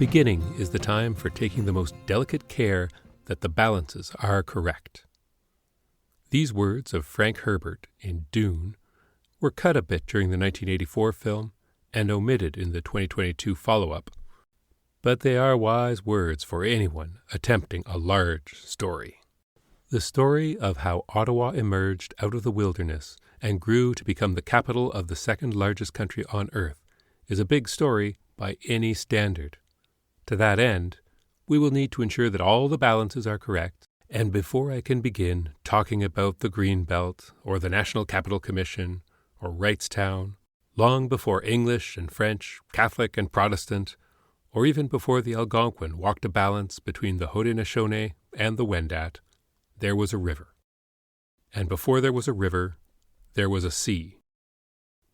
beginning is the time for taking the most delicate care that the balances are correct. These words of Frank Herbert in Dune were cut a bit during the 1984 film and omitted in the 2022 follow-up, but they are wise words for anyone attempting a large story. The story of how Ottawa emerged out of the wilderness and grew to become the capital of the second largest country on earth is a big story by any standard. To that end, we will need to ensure that all the balances are correct, and before I can begin talking about the Green Belt or the National Capital Commission or Wrightstown, long before English and French, Catholic and Protestant, or even before the Algonquin walked a balance between the Haudenosaunee and the Wendat, there was a river. And before there was a river, there was a sea.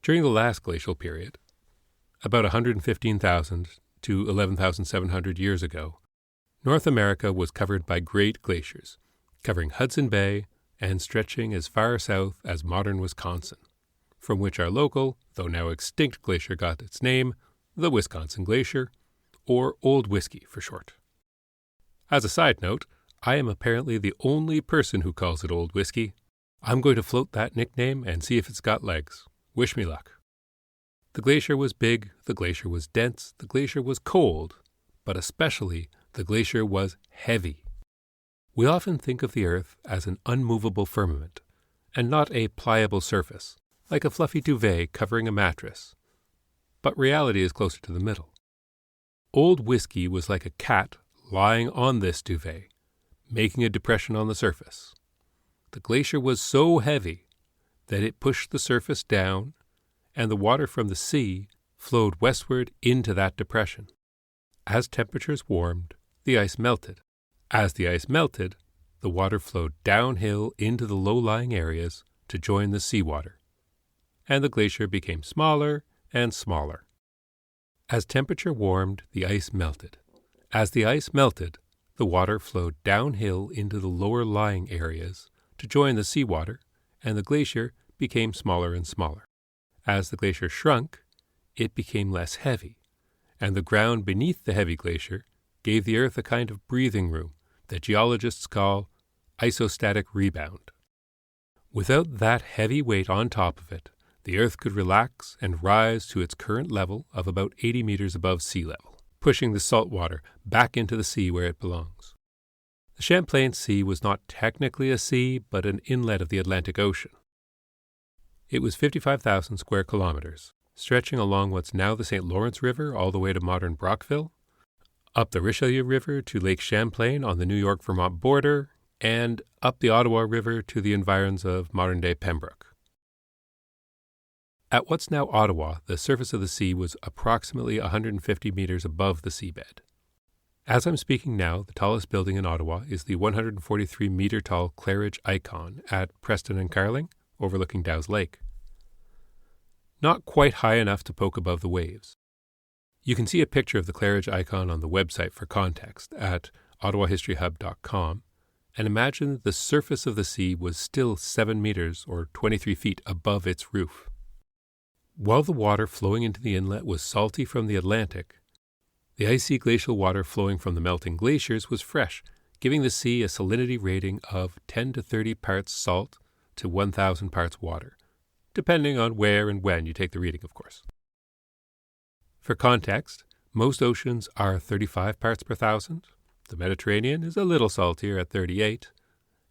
During the last glacial period, about 115,000 to 11,700 years ago, North America was covered by great glaciers, covering Hudson Bay and stretching as far south as modern Wisconsin, from which our local, though now extinct glacier got its name, the Wisconsin Glacier, or Old Whiskey for short. As a side note, I am apparently the only person who calls it Old Whiskey. I'm going to float that nickname and see if it's got legs. Wish me luck. The glacier was big, the glacier was dense, the glacier was cold, but especially the glacier was heavy. We often think of the Earth as an unmovable firmament, and not a pliable surface, like a fluffy duvet covering a mattress. But reality is closer to the middle. Old Whiskey was like a cat lying on this duvet, making a depression on the surface. The glacier was so heavy that it pushed the surface down, and the water from the sea flowed westward into that depression. As temperatures warmed, the ice melted. As the ice melted, the water flowed downhill into the low-lying areas to join the seawater, and the glacier became smaller and smaller. As temperature warmed, the ice melted. As the ice melted, the water flowed downhill into the lower-lying areas to join the seawater, and the glacier became smaller and smaller. As the glacier shrunk, it became less heavy, and the ground beneath the heavy glacier gave the Earth a kind of breathing room that geologists call isostatic rebound. Without that heavy weight on top of it, the Earth could relax and rise to its current level of about 80 meters above sea level, pushing the salt water back into the sea where it belongs. The Champlain Sea was not technically a sea, but an inlet of the Atlantic Ocean. It was 55,000 square kilometers, stretching along what's now the St. Laurence River all the way to modern Brockville, up the Richelieu River to Lake Champlain on the New York-Vermont border, and up the Ottawa River to the environs of modern-day Pembroke. At what's now Ottawa, the surface of the sea was approximately 150 meters above the seabed. As I'm speaking now, the tallest building in Ottawa is the 143-meter-tall Claridge Icon at Preston and Carling, overlooking Dow's Lake. Not quite high enough to poke above the waves. You can see a picture of the Claridge Icon on the website for context at ottawahistoryhub.com, and imagine that the surface of the sea was still 7 meters or 23 feet above its roof. While the water flowing into the inlet was salty from the Atlantic, the icy glacial water flowing from the melting glaciers was fresh, giving the sea a salinity rating of 10 to 30 parts salt to 1,000 parts water, depending on where and when you take the reading, of course. For context, most oceans are 35 parts per thousand, the Mediterranean is a little saltier at 38,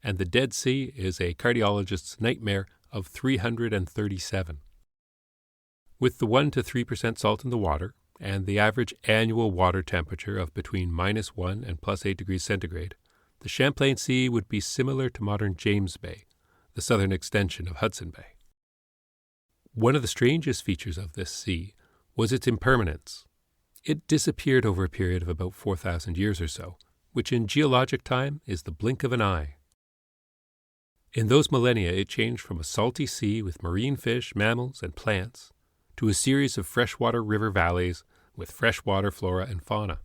and the Dead Sea is a cardiologist's nightmare of 337. With the 1 to 3% salt in the water, and the average annual water temperature of between -1 and +8 degrees centigrade, the Champlain Sea would be similar to modern James Bay, the southern extension of Hudson Bay. One of the strangest features of this sea was its impermanence. It disappeared over a period of about 4,000 years or so, which in geologic time is the blink of an eye. In those millennia, it changed from a salty sea with marine fish, mammals, and plants to a series of freshwater river valleys with freshwater flora and fauna.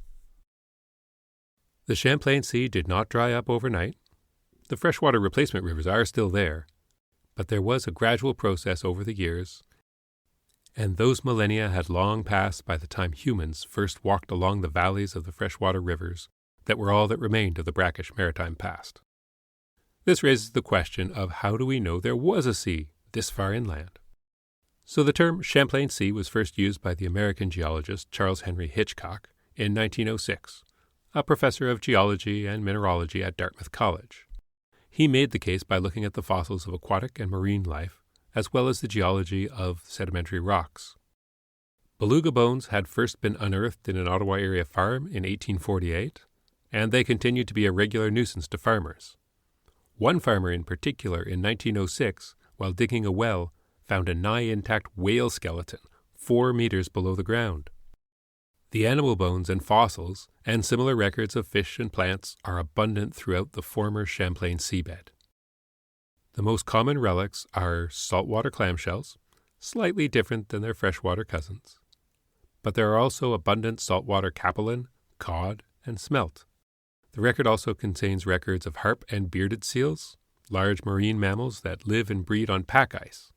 The Champlain Sea did not dry up overnight. The freshwater replacement rivers are still there, but there was a gradual process over the years, and those millennia had long passed by the time humans first walked along the valleys of the freshwater rivers that were all that remained of the brackish maritime past. This raises the question of how do we know there was a sea this far inland? So the term Champlain Sea was first used by the American geologist Charles Henry Hitchcock in 1906, a professor of geology and mineralogy at Dartmouth College. He made the case by looking at the fossils of aquatic and marine life, as well as the geology of sedimentary rocks. Beluga bones had first been unearthed in an Ottawa area farm in 1848, and they continued to be a regular nuisance to farmers. One farmer in particular in 1906, while digging a well, found a nigh-intact whale skeleton 4 meters below the ground. The animal bones and fossils and similar records of fish and plants are abundant throughout the former Champlain seabed. The most common relics are saltwater clamshells, slightly different than their freshwater cousins. But there are also abundant saltwater capelin, cod, and smelt. The record also contains records of harp and bearded seals, large marine mammals that live and breed on pack ice.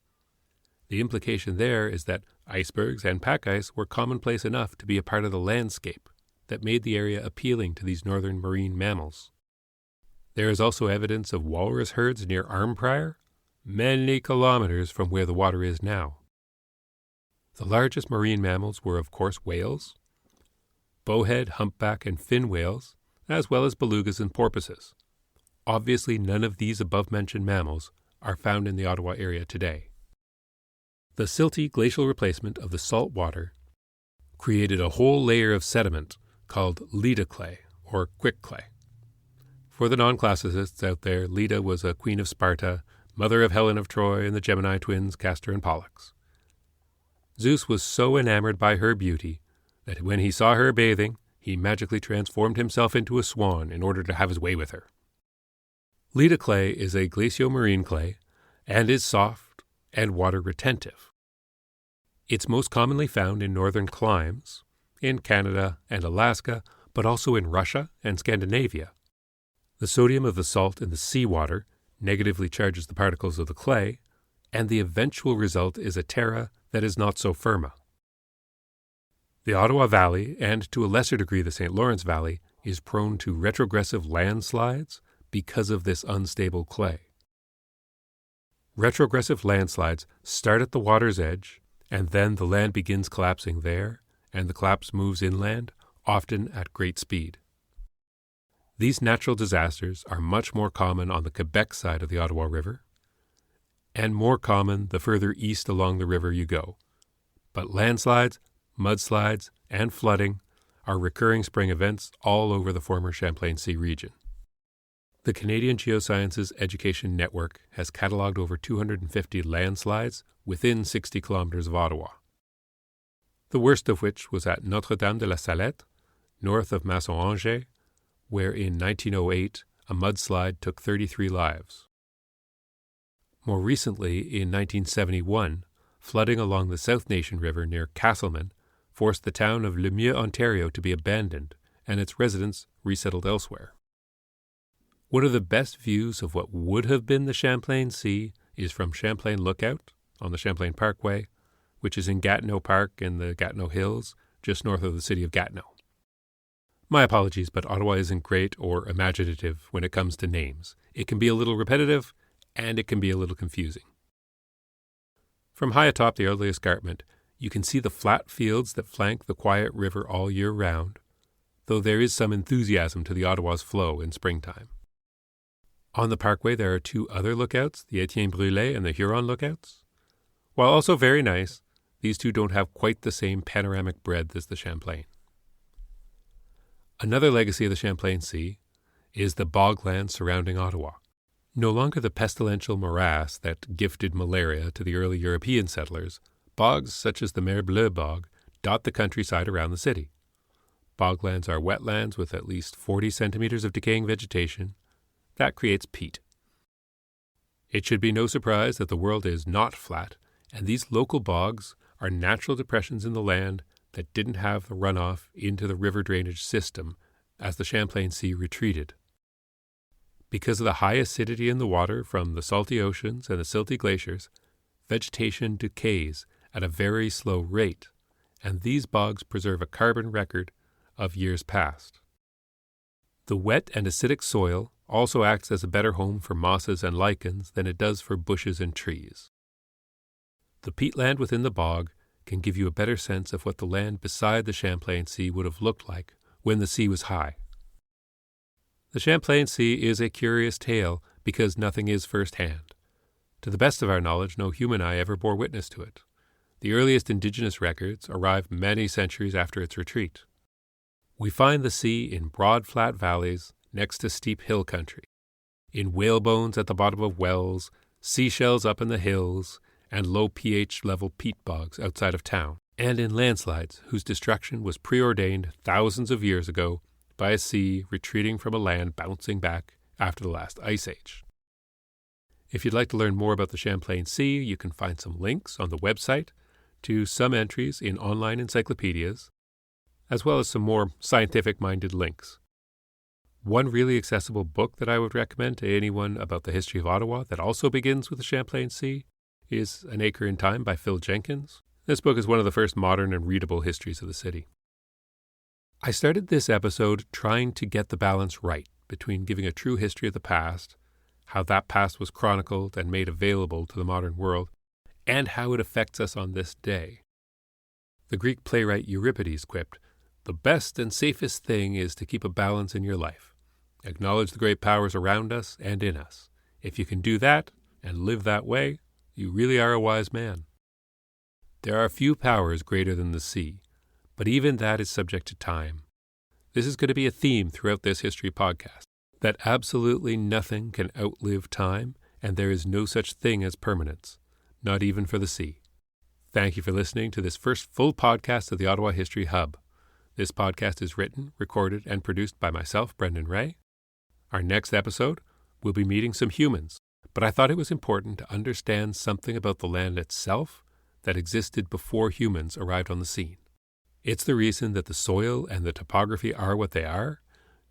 The implication there is that icebergs and pack ice were commonplace enough to be a part of the landscape that made the area appealing to these northern marine mammals. There is also evidence of walrus herds near Armprior, many kilometers from where the water is now. The largest marine mammals were, of course, whales, bowhead, humpback, and fin whales, as well as belugas and porpoises. Obviously, none of these above-mentioned mammals are found in the Ottawa area today. The silty glacial replacement of the salt water created a whole layer of sediment called Leda clay, or quick clay. For the non-classicists out there, Leda was a queen of Sparta, mother of Helen of Troy and the Gemini twins Castor and Pollux. Zeus was so enamored by her beauty that when he saw her bathing, he magically transformed himself into a swan in order to have his way with her. Leda clay is a glacial-marine clay and is soft and water-retentive. It's most commonly found in northern climes, in Canada and Alaska, but also in Russia and Scandinavia. The sodium of the salt in the seawater negatively charges the particles of the clay, and the eventual result is a terra that is not so firma. The Ottawa Valley, and to a lesser degree the St. Laurence Valley, is prone to retrogressive landslides because of this unstable clay. Retrogressive landslides start at the water's edge, and then the land begins collapsing there, and the collapse moves inland, often at great speed. These natural disasters are much more common on the Quebec side of the Ottawa River, and more common the further east along the river you go. But landslides, mudslides, and flooding are recurring spring events all over the former Champlain Sea region. The Canadian Geosciences Education Network has catalogued over 250 landslides within 60 kilometers of Ottawa. The worst of which was at Notre-Dame-de-la-Salette, north of Masson-Angers, where in 1908 a mudslide took 33 lives. More recently, in 1971, flooding along the South Nation River near Castleman forced the town of Lemieux, Ontario to be abandoned and its residents resettled elsewhere. One of the best views of what would have been the Champlain Sea is from Champlain Lookout on the Champlain Parkway, which is in Gatineau Park in the Gatineau Hills, just north of the city of Gatineau. My apologies, but Ottawa isn't great or imaginative when it comes to names. It can be a little repetitive, and it can be a little confusing. From high atop the early escarpment, you can see the flat fields that flank the quiet river all year round, though there is some enthusiasm to the Ottawa's flow in springtime. On the parkway there are two other lookouts, the Etienne Brûlé and the Huron lookouts. While also very nice, these two don't have quite the same panoramic breadth as the Champlain. Another legacy of the Champlain Sea is the bogland surrounding Ottawa. No longer the pestilential morass that gifted malaria to the early European settlers, bogs such as the Mer Bleu bog dot the countryside around the city. Boglands are wetlands with at least 40 centimeters of decaying vegetation. That creates peat. It should be no surprise that the world is not flat, and these local bogs are natural depressions in the land that didn't have the runoff into the river drainage system as the Champlain Sea retreated. Because of the high acidity in the water from the salty oceans and the silty glaciers, vegetation decays at a very slow rate, and these bogs preserve a carbon record of years past. The wet and acidic soil also acts as a better home for mosses and lichens than it does for bushes and trees. The peatland within the bog can give you a better sense of what the land beside the Champlain Sea would have looked like when the sea was high. The Champlain Sea is a curious tale because nothing is first-hand. To the best of our knowledge, no human eye ever bore witness to it. The earliest indigenous records arrived many centuries after its retreat. We find the sea in broad, flat valleys next to steep hill country, in whalebones at the bottom of wells, seashells up in the hills, and low pH level peat bogs outside of town, and in landslides whose destruction was preordained thousands of years ago by a sea retreating from a land bouncing back after the last ice age. If you'd like to learn more about the Champlain Sea, you can find some links on the website to some entries in online encyclopedias, as well as some more scientific-minded links. One really accessible book that I would recommend to anyone about the history of Ottawa that also begins with the Champlain Sea is An Acre in Time by Phil Jenkins. This book is one of the first modern and readable histories of the city. I started this episode trying to get the balance right between giving a true history of the past, how that past was chronicled and made available to the modern world, and how it affects us on this day. The Greek playwright Euripides quipped, "The best and safest thing is to keep a balance in your life. Acknowledge the great powers around us and in us. If you can do that and live that way, you really are a wise man." There are few powers greater than the sea, but even that is subject to time. This is going to be a theme throughout this history podcast, that absolutely nothing can outlive time, and there is no such thing as permanence, not even for the sea. Thank you for listening to this first full podcast of the Ottawa History Hub. This podcast is written, recorded, and produced by myself, Brendan Ray. Our next episode, we'll be meeting some humans, but I thought it was important to understand something about the land itself that existed before humans arrived on the scene. It's the reason that the soil and the topography are what they are.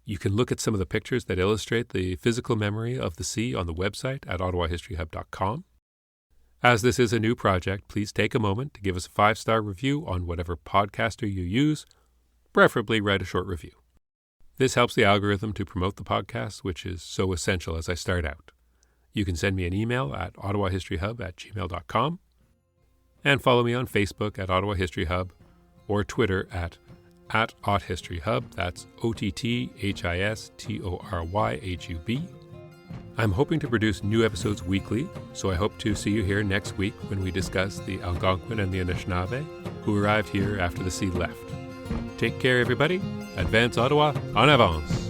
You can look at some of the pictures that illustrate the physical memory of the sea on the website at ottawahistoryhub.com. As this is a new project, please take a moment to give us a 5-star review on whatever podcaster you use, preferably write a short review. This helps the algorithm to promote the podcast, which is so essential as I start out. You can send me an email at ottawahistoryhub@gmail.com and follow me on Facebook at Ottawa History Hub or Twitter at OttHistoryHub. That's OTTHISTORYHUB. I'm hoping to produce new episodes weekly, so I hope to see you here next week when we discuss the Algonquin and the Anishinaabe, who arrived here after the sea left. Take care, everybody. Advance Ottawa, en avance!